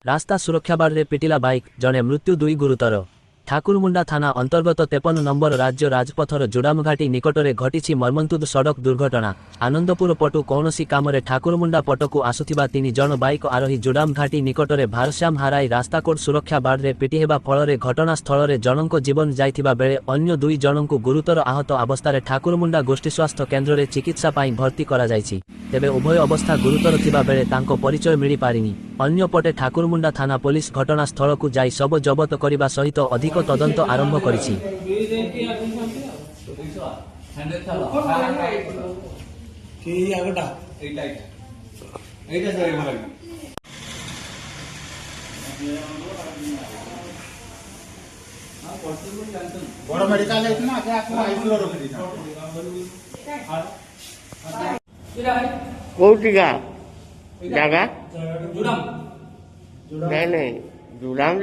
रास्ता सुरक्षा बाड़े पिटिला बाइक जड़े मृत्यु दुई गुरुतर। ठाकुरमुंडा थाना अंतर्गत 53 नंबर राज्य राजपथर जोड़ामघाटी निकटरे घटी मर्मन्तुद सड़क दुर्घटना। आनंदपुर पटु कौनसी कामरे ठाकुरमुंडा पटकू आसुथिबा 3 जन बाइक आरोही जोड़ामघाटी निकटरे भारसाम्य हाराई रास्ताकोड सुरक्षा बाड़े पिटी हेबा फଳରେ घटनास्थल जनक जीवन जाइथिबा बेले अन्य 2 जनकु गुरुतर आहत अवस्था ठाकुरमुंडा गोष्ठी स्वास्थ्य केन्द्र में चिकित्सा पाई भर्ती करा जायछि। तेबे उभय अवस्था गुरुतर थिबा बेले तांको परिचय मिली पारिनी। अन्यपटे ठाकुरमुंडा थाना पुलिस घटनास्थल को जाई सब जबत करने सहित अधिक तदंत आरंभ करिछि। बड़ मेडिकल कोटिका जगह नहीं नहीं जुड़ाम